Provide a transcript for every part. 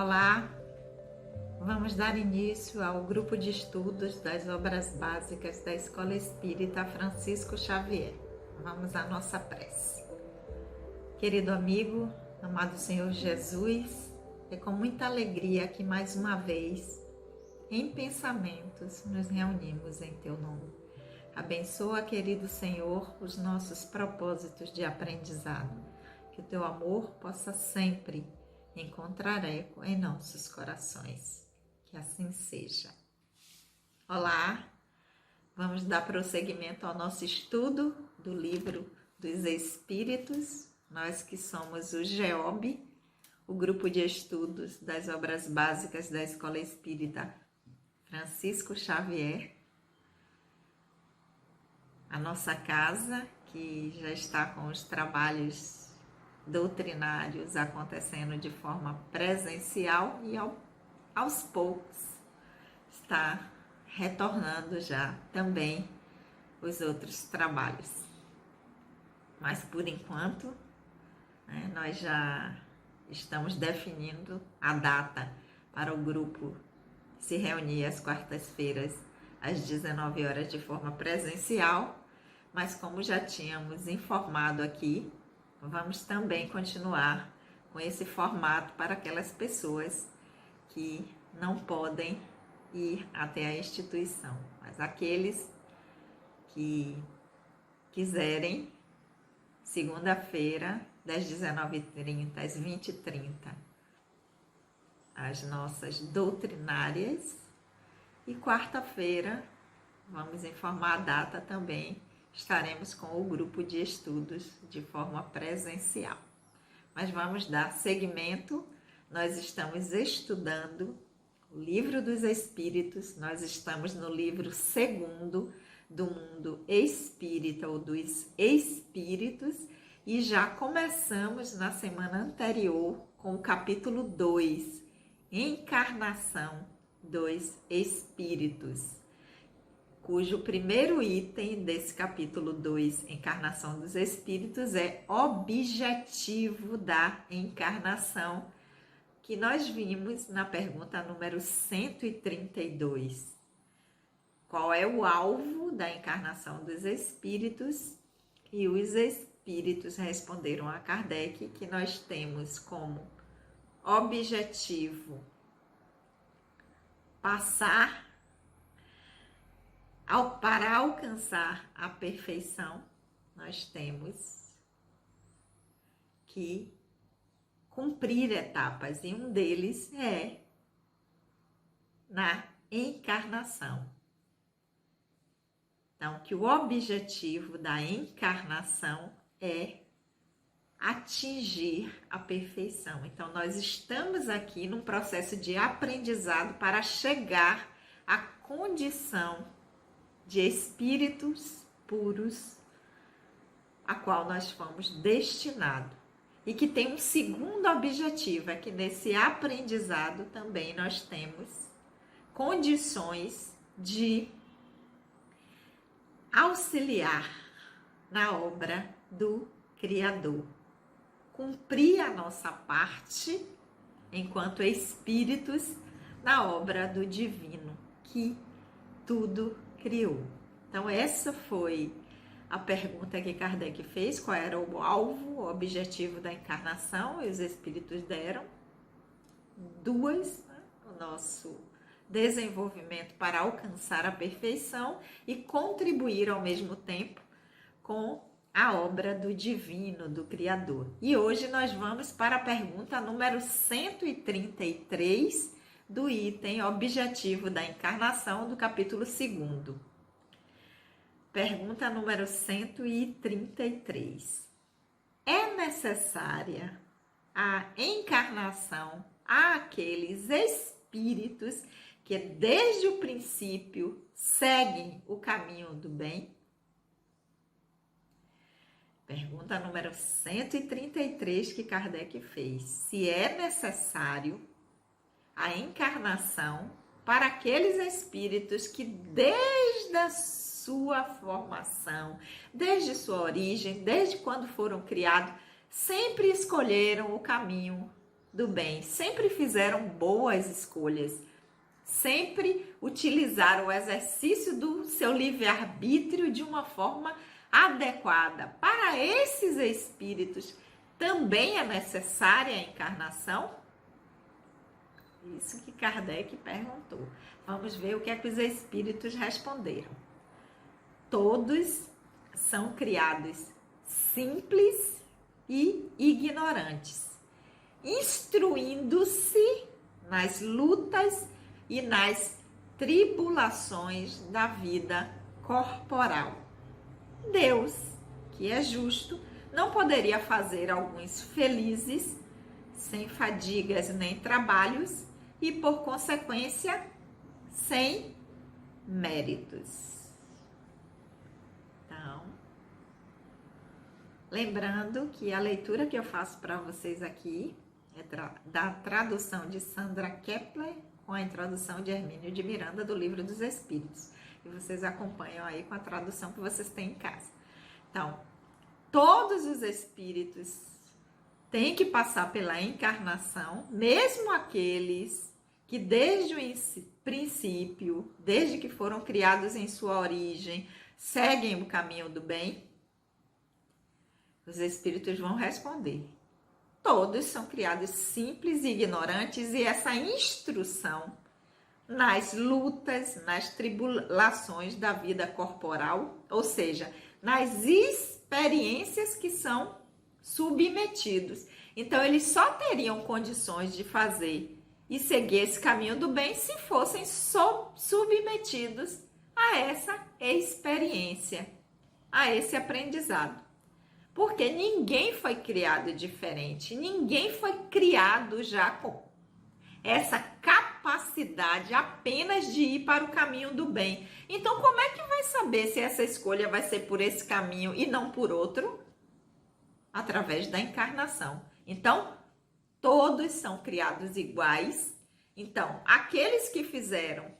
Olá, vamos dar início ao grupo de estudos das obras básicas da Escola Espírita Francisco Xavier. Vamos à nossa prece. Querido amigo, amado Senhor Jesus, é com muita alegria que mais uma vez, em pensamentos, nos reunimos em Teu nome. Abençoa, querido Senhor, os nossos propósitos de aprendizado, que o Teu amor possa sempre encontrar eco em nossos corações. Que assim seja. Olá, vamos dar prosseguimento ao nosso estudo do livro dos Espíritos, nós que somos o GEOB, o grupo de estudos das obras básicas da Escola Espírita Francisco Xavier, a nossa casa que já está com os trabalhos doutrinários acontecendo de forma presencial e aos poucos está retornando já também os outros trabalhos. Mas por enquanto, nós já estamos definindo a data para o grupo se reunir às quartas-feiras às 19 horas de forma presencial, mas como já tínhamos informado aqui, vamos também continuar com esse formato para aquelas pessoas que não podem ir até a instituição, mas aqueles que quiserem, segunda-feira, das 19h30 às 20h30, as nossas doutrinárias, e quarta-feira, vamos informar a data também, estaremos com o grupo de estudos de forma presencial. Mas vamos dar seguimento, nós estamos estudando o Livro dos Espíritos, nós estamos no livro 2º do Mundo Espírita, ou dos Espíritos, e já começamos na semana anterior com o capítulo 2, Encarnação dos Espíritos, cujo primeiro item desse capítulo 2, Encarnação dos Espíritos, é objetivo da encarnação, que nós vimos na pergunta número 132. Qual é o alvo da encarnação dos espíritos? E os espíritos responderam a Kardec que nós temos como objetivo para alcançar a perfeição, nós temos que cumprir etapas, e um deles é na encarnação. Então, que o objetivo da encarnação é atingir a perfeição. Então, nós estamos aqui num processo de aprendizado para chegar à condição de espíritos puros, a qual nós fomos destinados. E que tem um segundo objetivo, é que nesse aprendizado também nós temos condições de auxiliar na obra do Criador. Cumprir a nossa parte enquanto espíritos na obra do Divino, que tudo criou. Então essa foi a pergunta que Kardec fez, qual era o alvo, o objetivo da encarnação, e os espíritos deram duas, o nosso desenvolvimento para alcançar a perfeição e contribuir ao mesmo tempo com a obra do Divino, do Criador. E hoje nós vamos para a pergunta número 133 do item objetivo da encarnação do capítulo 2º. Pergunta número 133. É necessária a encarnação àqueles espíritos que desde o princípio seguem o caminho do bem? Pergunta número 133 que Kardec fez. Se é necessário a encarnação para aqueles espíritos que desde a sua formação, desde sua origem, desde quando foram criados, sempre escolheram o caminho do bem, sempre fizeram boas escolhas, sempre utilizaram o exercício do seu livre-arbítrio de uma forma adequada. Para esses espíritos, também é necessária a encarnação? Isso que Kardec perguntou. Vamos ver o que é que os espíritos responderam. Todos são criados simples e ignorantes, instruindo-se nas lutas e nas tribulações da vida corporal. Deus, que é justo, não poderia fazer alguns felizes sem fadigas nem trabalhos e, por consequência, sem méritos. Então, lembrando que a leitura que eu faço para vocês aqui é da tradução de Sandra Kepler com a introdução de Hermínio de Miranda do Livro dos Espíritos. E vocês acompanham aí com a tradução que vocês têm em casa. Então, todos os espíritos têm que passar pela encarnação, mesmo aqueles que desde o princípio, desde que foram criados em sua origem, seguem o caminho do bem. Os espíritos vão responder. Todos são criados simples e ignorantes, e essa instrução nas lutas, nas tribulações da vida corporal, ou seja, nas experiências que são submetidos. Então, eles só teriam condições de fazer e seguir esse caminho do bem se fossem submetidos a essa experiência, a esse aprendizado. Porque ninguém foi criado diferente, ninguém foi criado já com essa capacidade apenas de ir para o caminho do bem. Então, como é que vai saber se essa escolha vai ser por esse caminho e não por outro? Através da encarnação. Então, todos são criados iguais. Então, aqueles que fizeram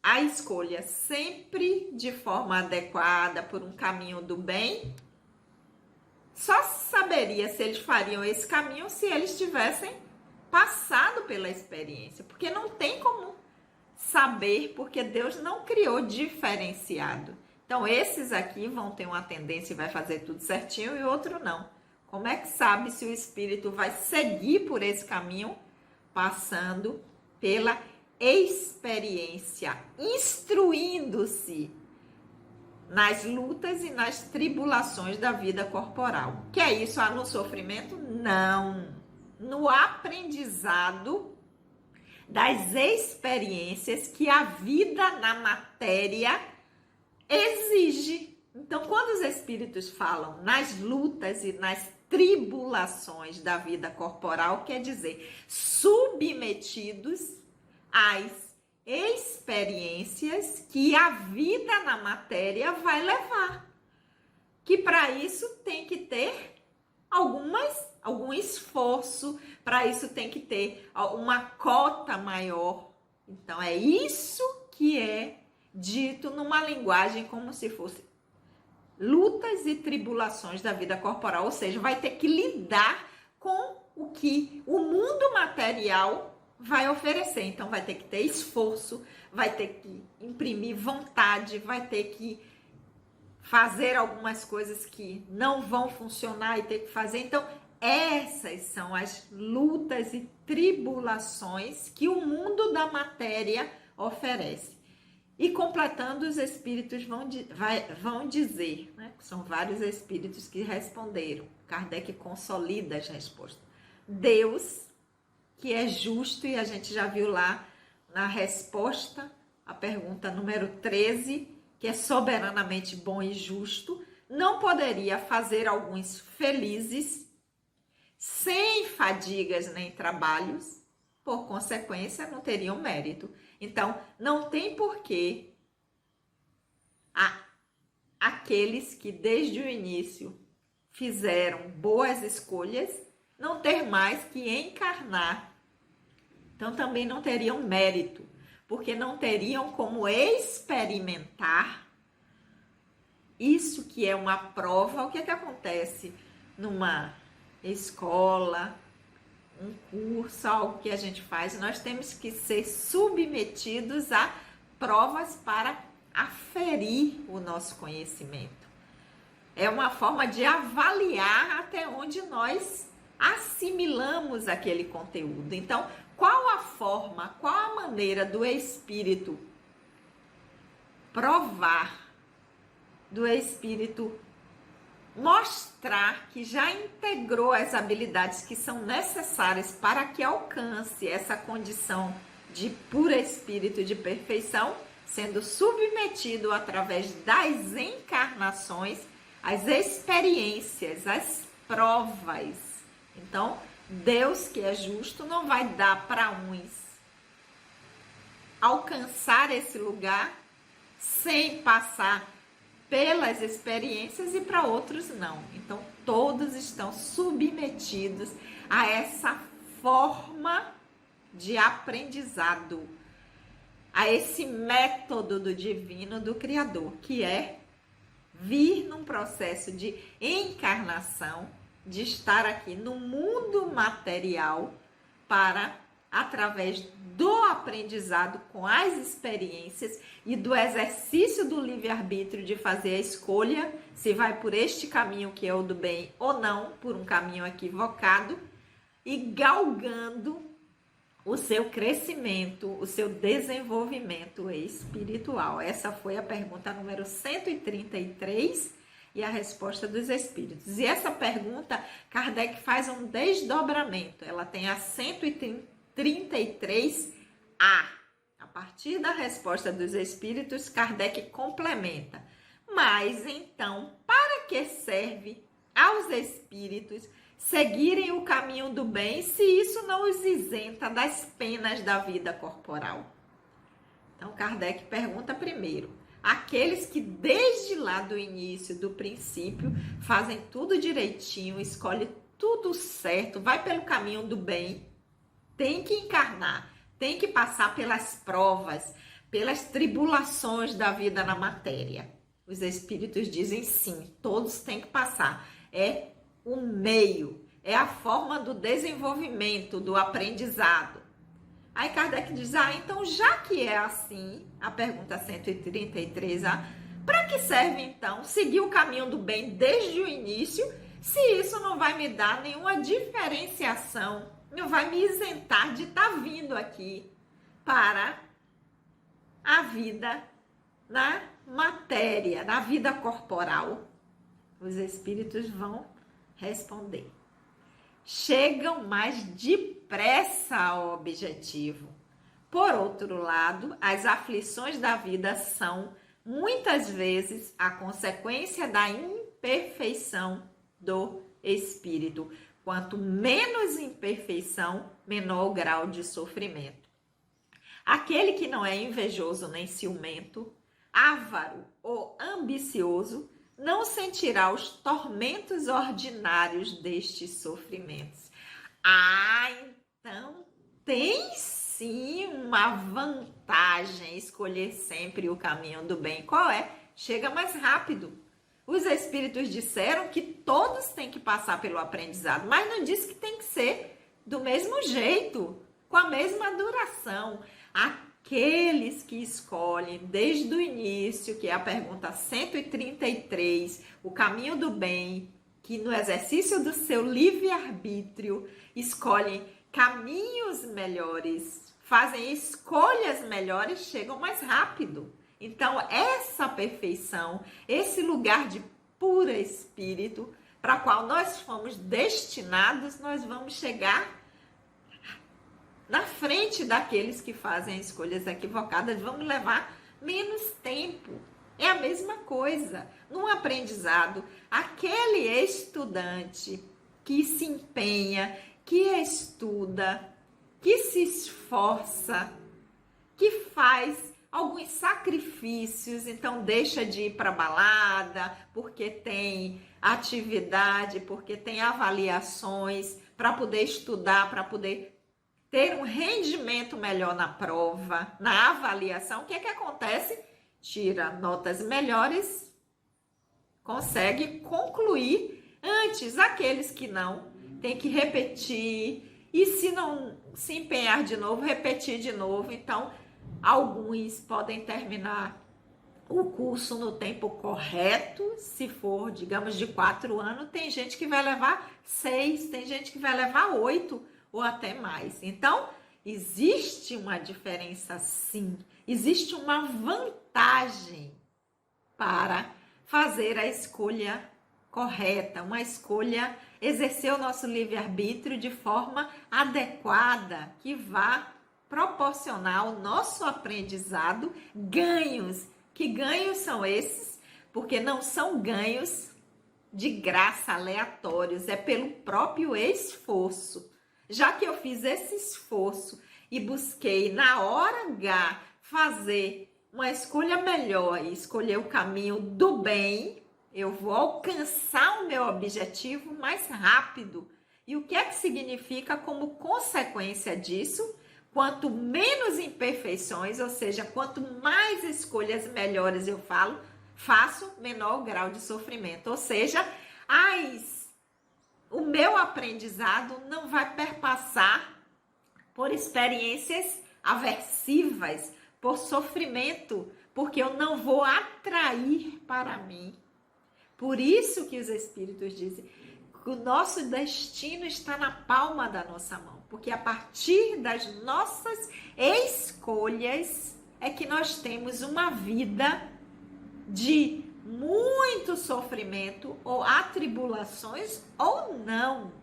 a escolha sempre de forma adequada por um caminho do bem, só saberia se eles fariam esse caminho se eles tivessem passado pela experiência, porque não tem como saber, porque Deus não criou diferenciado. Então, esses aqui vão ter uma tendência e vai fazer tudo certinho e outro não. Como é que sabe se o espírito vai seguir por esse caminho, passando pela experiência, instruindo-se nas lutas e nas tribulações da vida corporal? Que é isso? No sofrimento? Não. No aprendizado das experiências que a vida na matéria exige. Então, quando os espíritos falam nas lutas e nas tribulações da vida corporal, quer dizer, submetidos às experiências que a vida na matéria vai levar. Que para isso tem que ter algum esforço, para isso tem que ter uma cota maior. Então, é isso que é dito numa linguagem como se fosse lutas e tribulações da vida corporal, ou seja, vai ter que lidar com o que o mundo material vai oferecer. Então, vai ter que ter esforço, vai ter que imprimir vontade, vai ter que fazer algumas coisas que não vão funcionar e ter que fazer. Então, essas são as lutas e tribulações que o mundo da matéria oferece. E completando, os espíritos vão dizer, né? São vários espíritos que responderam. Kardec consolida as respostas. Deus, que é justo, e a gente já viu lá na resposta, a pergunta número 13, que é soberanamente bom e justo, não poderia fazer alguns felizes sem fadigas nem trabalhos, por consequência, não teriam mérito. Então, não tem porquê aqueles que desde o início fizeram boas escolhas não ter mais que encarnar. Então, também não teriam mérito, porque não teriam como experimentar isso que é uma prova. O que é que acontece numa escola, um curso, algo que a gente faz, nós temos que ser submetidos a provas para aferir o nosso conhecimento. É uma forma de avaliar até onde nós assimilamos aquele conteúdo. Então, qual a forma, qual a maneira do espírito provar, do espírito mostrar que já integrou as habilidades que são necessárias para que alcance essa condição de puro espírito de perfeição, sendo submetido através das encarnações às experiências, às provas. Então, Deus, que é justo, não vai dar para uns alcançar esse lugar sem passar pelas experiências e para outros não. Então, todos estão submetidos a essa forma de aprendizado, a esse método do divino, do Criador, que é vir num processo de encarnação, de estar aqui no mundo material para, através do aprendizado com as experiências e do exercício do livre-arbítrio de fazer a escolha, se vai por este caminho que é o do bem ou não, por um caminho equivocado, e galgando o seu crescimento, o seu desenvolvimento espiritual. Essa foi a pergunta número 133 e a resposta dos espíritos. E essa pergunta, Kardec faz um desdobramento. Ela tem a 133A. A partir da resposta dos espíritos, Kardec complementa. Mas, então, para que serve aos espíritos seguirem o caminho do bem se isso não os isenta das penas da vida corporal? Então, Kardec pergunta primeiro: aqueles que desde lá do início, do princípio, fazem tudo direitinho, escolhem tudo certo, vai pelo caminho do bem, tem que encarnar, tem que passar pelas provas, pelas tribulações da vida na matéria. Os espíritos dizem sim, todos têm que passar. É o meio, é a forma do desenvolvimento, do aprendizado. Aí Kardec diz, então já que é assim, a pergunta 133A, para que serve então seguir o caminho do bem desde o início, se isso não vai me dar nenhuma diferenciação, não vai me isentar de estar vindo aqui para a vida na matéria, na vida corporal? Os espíritos vão responder. Chegam mais depressa ao objetivo. Por outro lado, as aflições da vida são, muitas vezes, a consequência da imperfeição do espírito. Quanto menos imperfeição, menor o grau de sofrimento. Aquele que não é invejoso nem ciumento, avaro ou ambicioso, não sentirá os tormentos ordinários destes sofrimentos. Então tem sim uma vantagem escolher sempre o caminho do bem. Qual é? Chega mais rápido. Os espíritos disseram que todos têm que passar pelo aprendizado, mas não disse que tem que ser do mesmo jeito, com a mesma duração. Aqueles que escolhem desde o início, que é a pergunta 133, o caminho do bem, que no exercício do seu livre-arbítrio escolhem caminhos melhores, fazem escolhas melhores, chegam mais rápido. Então, essa perfeição, esse lugar de puro espírito, para qual nós fomos destinados, nós vamos chegar na frente daqueles que fazem escolhas equivocadas, vamos levar menos tempo. É a mesma coisa. No aprendizado, aquele estudante que se empenha, que estuda, que se esforça, que faz alguns sacrifícios, então deixa de ir para balada, porque tem atividade, porque tem avaliações, para poder estudar, para poder ter um rendimento melhor na prova, na avaliação. O que é que acontece? Tira notas melhores, consegue concluir antes. Aqueles que não, tem que repetir e se não se empenhar de novo, repetir de novo. Então, alguns podem terminar o curso no tempo correto, se for, digamos, de 4 anos, tem gente que vai levar 6, tem gente que vai levar 8 ou até mais. Então, existe uma diferença sim, existe uma vantagem para fazer a escolha correta, uma escolha, exercer o nosso livre-arbítrio de forma adequada, que vá proporcionar ao nosso aprendizado ganhos. Que ganhos são esses? Porque não são ganhos de graça aleatórios, é pelo próprio esforço. Já que eu fiz esse esforço e busquei na hora H fazer uma escolha melhor e escolher o caminho do bem, eu vou alcançar o meu objetivo mais rápido. E o que é que significa como consequência disso? Quanto menos imperfeições, ou seja, quanto mais escolhas melhores eu faço, menor o grau de sofrimento. Ou seja, o meu aprendizado não vai perpassar por experiências aversivas, por sofrimento, porque eu não vou atrair para mim. Por isso que os Espíritos dizem que o nosso destino está na palma da nossa mão, porque a partir das nossas escolhas é que nós temos uma vida de muito sofrimento ou atribulações ou não.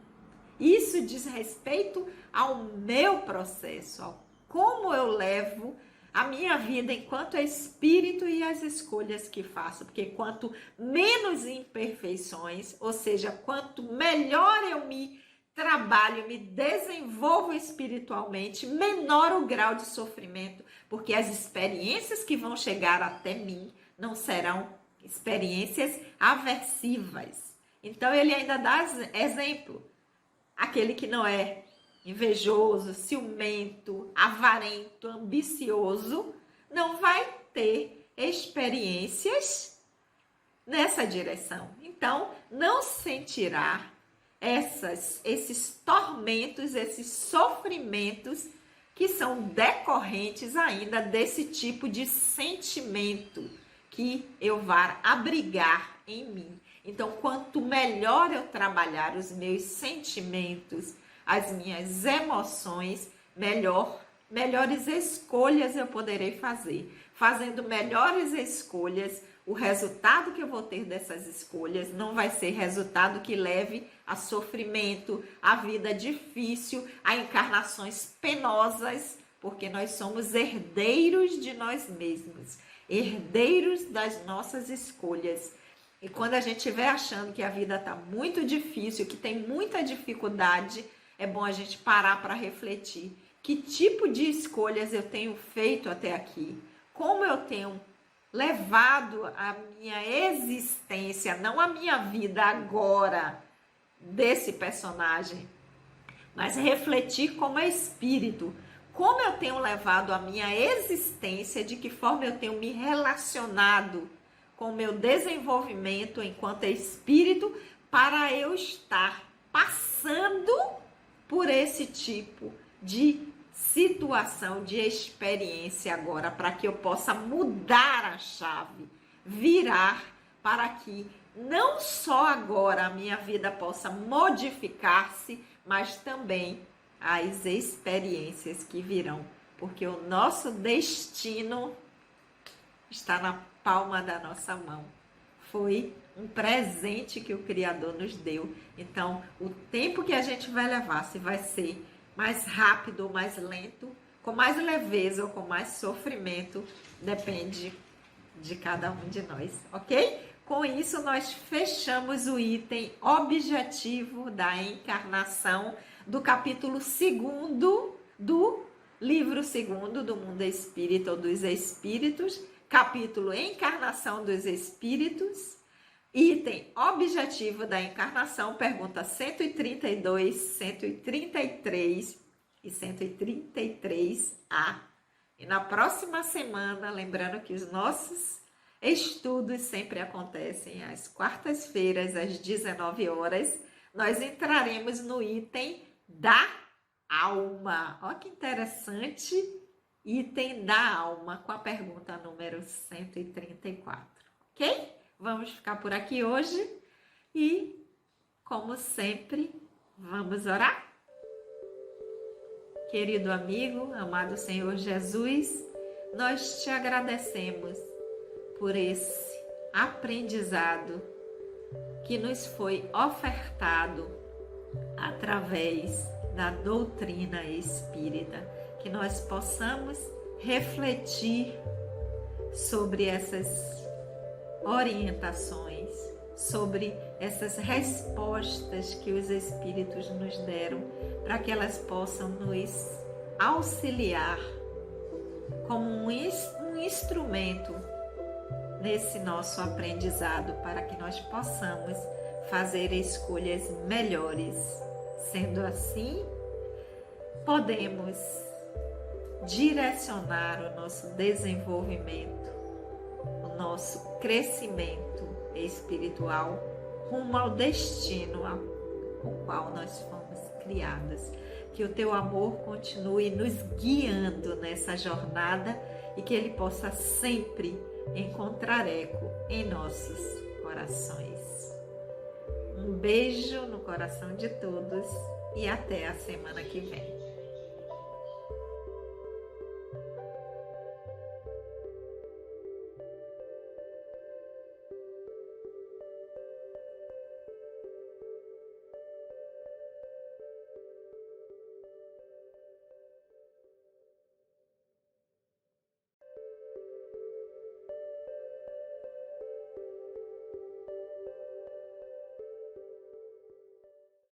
Isso diz respeito ao meu processo, ao como eu levo a minha vida enquanto espírito e as escolhas que faço, porque quanto menos imperfeições, ou seja, quanto melhor eu me trabalho, me desenvolvo espiritualmente, menor o grau de sofrimento, porque as experiências que vão chegar até mim não serão experiências aversivas. Então ele ainda dá exemplo, aquele que não é invejoso, ciumento, avarento, ambicioso, não vai ter experiências nessa direção. Então, não sentirá esses tormentos, esses sofrimentos que são decorrentes ainda desse tipo de sentimento que eu vá abrigar em mim. Então, quanto melhor eu trabalhar os meus sentimentos, as minhas emoções, melhores escolhas eu poderei fazer. Fazendo melhores escolhas, o resultado que eu vou ter dessas escolhas não vai ser resultado que leve a sofrimento, a vida difícil, a encarnações penosas, porque nós somos herdeiros de nós mesmos, herdeiros das nossas escolhas. E quando a gente estiver achando que a vida está muito difícil, que tem muita dificuldade, é bom a gente parar para refletir. Que tipo de escolhas eu tenho feito até aqui? Como eu tenho levado a minha existência, não a minha vida agora, desse personagem, mas refletir como espírito. Como eu tenho levado a minha existência, de que forma eu tenho me relacionado com o meu desenvolvimento enquanto espírito, para eu estar passando por esse tipo de situação, de experiência agora, para que eu possa mudar a chave, virar, para que não só agora a minha vida possa modificar-se, mas também as experiências que virão, porque o nosso destino está na palma da nossa mão. Foi um presente que o Criador nos deu. Então, o tempo que a gente vai levar, se vai ser mais rápido ou mais lento, com mais leveza ou com mais sofrimento, depende de cada um de nós, ok? Com isso, nós fechamos o item objetivo da encarnação do capítulo 2º do livro 2º do Mundo Espírita ou dos Espíritos, capítulo Encarnação dos Espíritos, item objetivo da encarnação, pergunta 132, 133 e 133A. E na próxima semana, lembrando que os nossos estudos sempre acontecem às quartas-feiras, às 19 horas, nós entraremos no item da alma. Olha que interessante, item da alma, com a pergunta número 134, ok? Vamos ficar por aqui hoje e, como sempre, vamos orar? Querido amigo, amado Senhor Jesus, nós te agradecemos por esse aprendizado que nos foi ofertado através da doutrina espírita, que nós possamos refletir sobre essas orientações, sobre essas respostas que os espíritos nos deram, para que elas possam nos auxiliar como um instrumento nesse nosso aprendizado, para que nós possamos fazer escolhas melhores. Sendo assim, podemos direcionar o nosso desenvolvimento, o nosso crescimento espiritual rumo ao destino ao qual nós fomos criados. Que o teu amor continue nos guiando nessa jornada e que ele possa sempre encontrar eco em nossos corações. Um beijo no coração de todos e até a semana que vem.